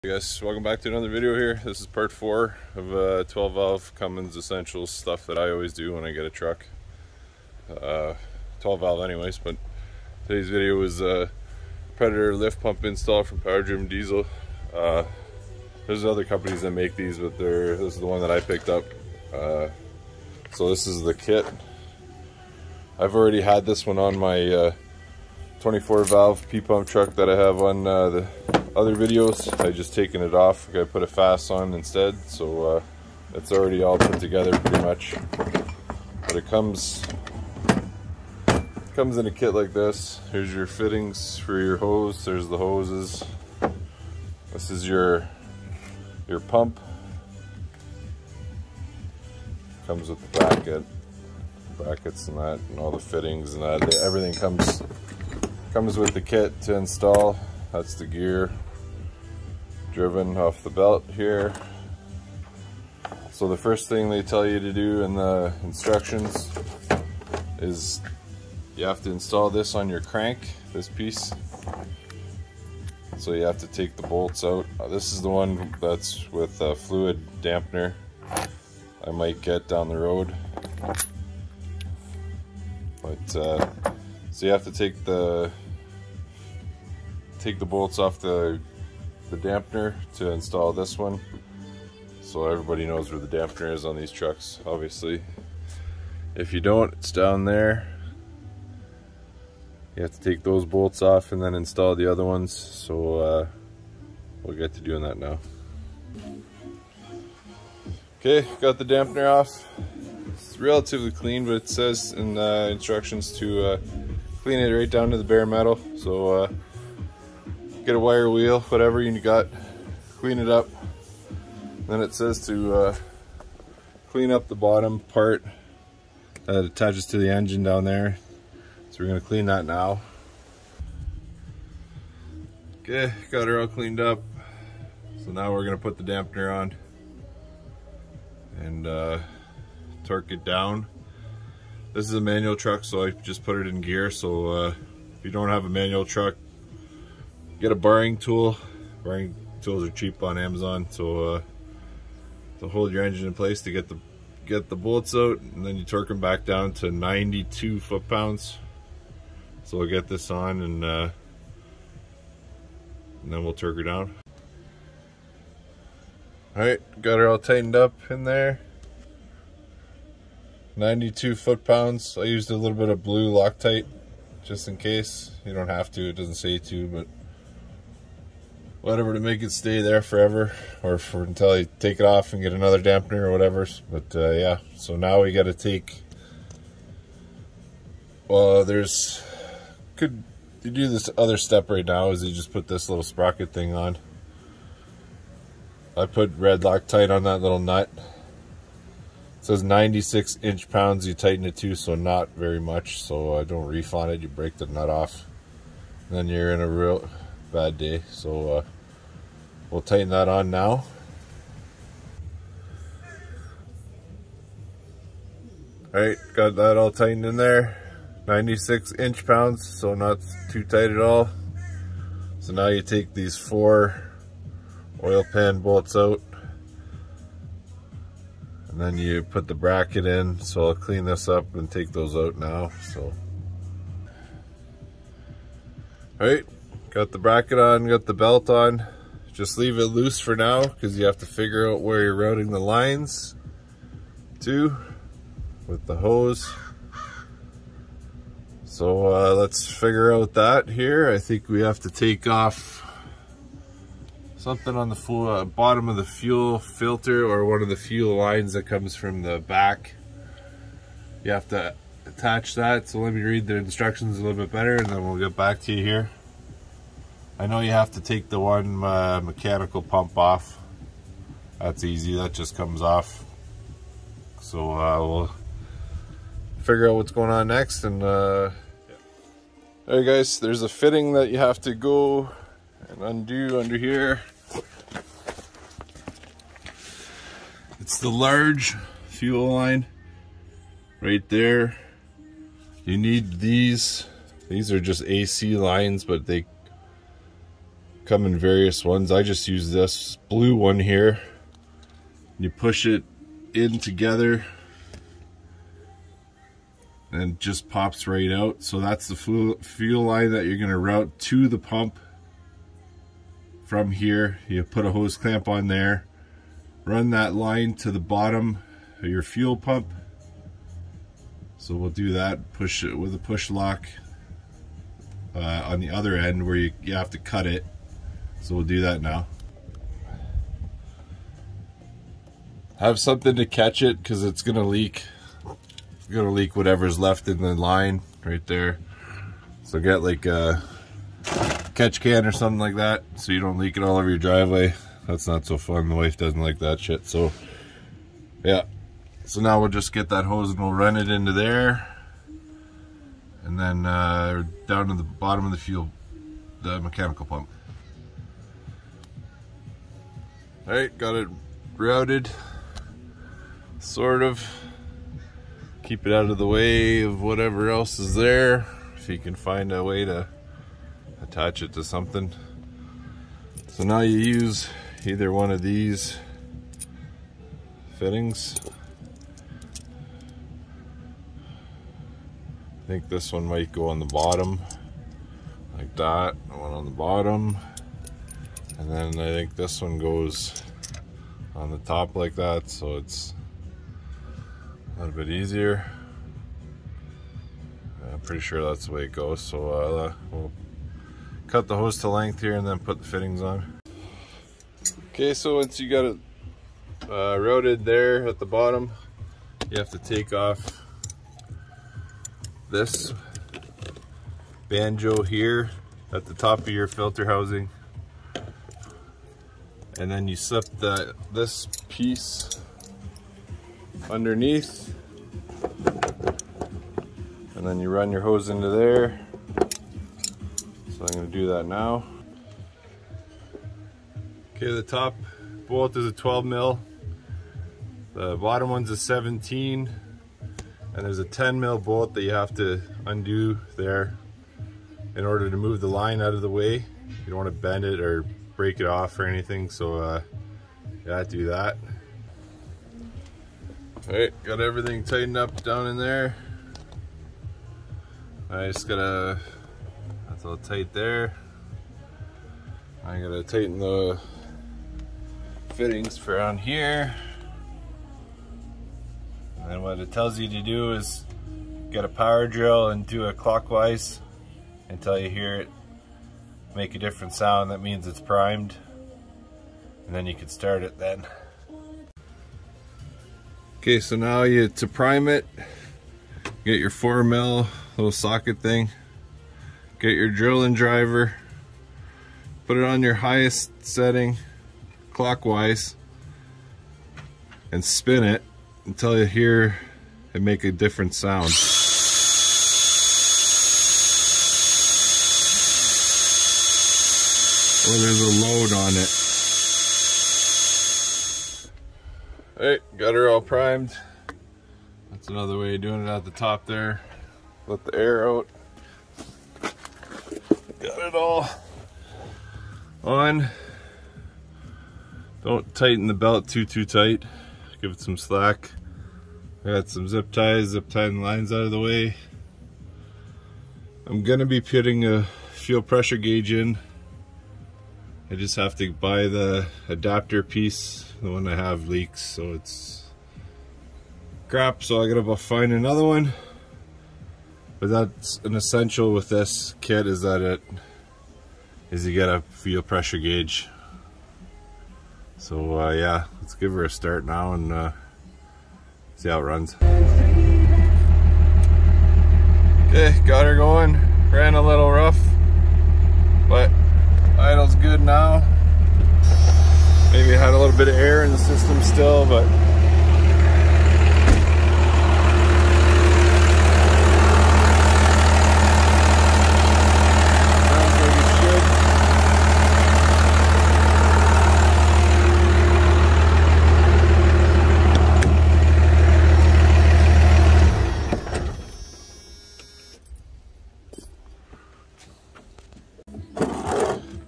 Hey guys, welcome back to another video here. This is part 4 of 12 valve Cummins essentials stuff that I always do when I get a truck. 12 valve anyways, but today's video was Predator lift pump install from Power Driven Diesel. There's other companies that make these, but this is the one that I picked up. So this is the kit. I've already had this one on my 24 valve P-pump truck that I have on the other videos. I just taken it off. I put a fast on instead, so it's already all put together pretty much. But it comes in a kit like this. Here's your fittings for your hose. There's the hoses. This is your pump. Comes with the brackets and that, and all the fittings and that. Everything comes with the kit to install. That's the gear driven off the belt here. So the first thing they tell you to do in the instructions is you have to install this on your crank, this piece. So you have to take the bolts out. This is the one that's with a fluid dampener I might get down the road. But so you have to take the bolts off the dampener to install this one. So everybody knows where the dampener is on these trucks, obviously. If you don't, it's down there. You have to take those bolts off and then install the other ones. So we'll get to doing that now. Okay, got the dampener off. It's relatively clean, but it says in the instructions to clean it right down to the bare metal. So get a wire wheel, whatever you got, clean it up. Then it says to clean up the bottom part that attaches to the engine down there. So we're going to clean that now. Okay, got her all cleaned up. So now we're going to put the dampener on and torque it down. This is a manual truck, so I just put it in gear. So if you don't have a manual truck, get a barring tool. Barring tools are cheap on Amazon. So to hold your engine in place, to get the bolts out, and then you torque them back down to 92 foot-pounds. So we'll get this on, and then we'll torque her down. Alright, got her all tightened up in there. 92 foot-pounds. I used a little bit of blue Loctite just in case. You don't have to, it doesn't say to, but whatever, to make it stay there forever, or until you take it off and get another dampener or whatever. But yeah, so now we got to take, well, you do this other step right now is you just put this little sprocket thing on. I put red Loctite on that little nut. It says 96 inch-pounds you tighten it to, so not very much. So don't reef on it, you break the nut off, and then you're in a real bad day. So we'll tighten that on now. Alright, got that all tightened in there. 96 inch-pounds, so not too tight at all. So now you take these 4 oil pan bolts out, and then you put the bracket in. So I'll clean this up and take those out now. So alright, got the bracket on, got the belt on. Just leave it loose for now, because you have to figure out where you're routing the lines to with the hose. So let's figure out that here. I think we have to take off something on the bottom of the fuel filter, or one of the fuel lines that comes from the back. You have to attach that. So let me read the instructions a little bit better, and then we'll get back to you here. I know you have to take the one mechanical pump off. That's easy, that just comes off. So we'll figure out what's going on next. And alright guys, there's a fitting that you have to go and undo under here. It's the large fuel line right there. You need these. These are just AC lines, but come in various ones. I just use this blue one here. You push it in together and it just pops right out. So that's the fuel line that you're going to route to the pump. From here, you put a hose clamp on there, run that line to the bottom of your fuel pump. So we'll do that, push it with a push lock on the other end where you have to cut it. So we'll do that now. Have something to catch it because it's gonna leak. It's gonna leak whatever's left in the line right there. So get like a catch can or something like that so you don't leak it all over your driveway. That's not so fun. The wife doesn't like that shit. So yeah, so now we'll just get that hose and we'll run it into there, and then down to the bottom of the mechanical pump. Alright, got it routed, sort of. Keep it out of the way of whatever else is there, if you can find a way to attach it to something. So now you use either one of these fittings. I think this one might go on the bottom like that, one on the bottom, and then I think this one goes on the top like that, so it's a little bit easier. I'm pretty sure that's the way it goes. So we'll cut the hose to length here and then put the fittings on. Okay, so once you got it routed there at the bottom, you have to take off this banjo here at the top of your filter housing, and then you slip this piece underneath, and then you run your hose into there. So I'm going to do that now. Okay, the top bolt is a 12 mil, the bottom one's a 17, and there's a 10 mil bolt that you have to undo there in order to move the line out of the way. You don't want to bend it or break it off or anything, so yeah, do that. Alright, got everything tightened up down in there. I just gotta, that's all tight there. I gotta tighten the fittings for on here. And then what it tells you to do is get a power drill and do it clockwise until you hear it make a different sound. That means it's primed, and then you can start it then. Okay, so now to prime it, get your 4 mil little socket thing, get your drill and driver, put it on your highest setting clockwise, and spin it until you hear it make a different sound. Or there's a load on it. Alright, got her all primed. That's another way of doing it at the top there. Let the air out. Got it all on. Don't tighten the belt too tight. Give it some slack. I got some zip ties, tying the lines out of the way. I'm gonna be putting a fuel pressure gauge in. I just have to buy the adapter piece. The one I have leaks, so it's crap, so I gotta find another one. But that's an essential with this kit, is that you get a fuel pressure gauge. So yeah, let's give her a start now and see how it runs. Okay, got her going. Ran a little rough, but idle's good now. Maybe had a little bit of air in the system still, but sounds like it should.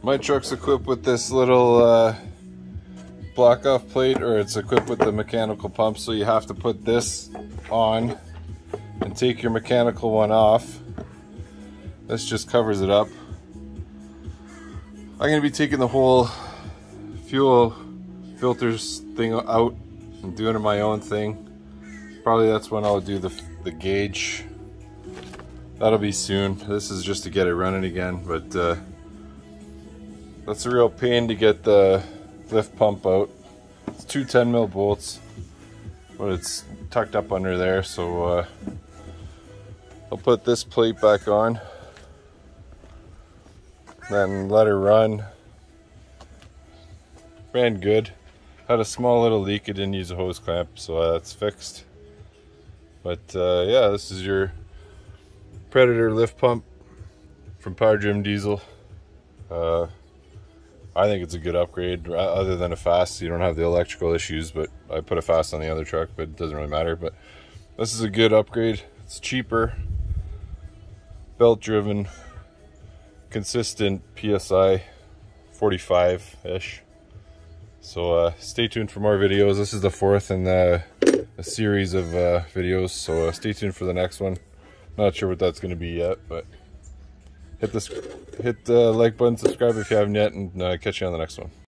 My truck's equipped with this little block off plate, or it's equipped with the mechanical pump, so you have to put this on and take your mechanical one off. This just covers it up. I'm going to be taking the whole fuel filters thing out and doing it my own thing. Probably that's when I'll do the gauge. That'll be soon. This is just to get it running again, but that's a real pain to get the lift pump out. It's two 10mm bolts, but it's tucked up under there, so I'll put this plate back on, then let her run. Ran good. Had a small little leak. It didn't use a hose clamp, so that's fixed. But yeah, this is your Predator lift pump from Power Trim Diesel. I think it's a good upgrade. Other than a fast, you don't have the electrical issues, but I put a fast on the other truck, but it doesn't really matter. But this is a good upgrade. It's cheaper, belt driven, consistent PSI 45-ish. So stay tuned for more videos. This is the fourth in a series of videos, so stay tuned for the next one. Not sure what that's going to be yet, but hit the like button, subscribe if you haven't yet, and catch you on the next one.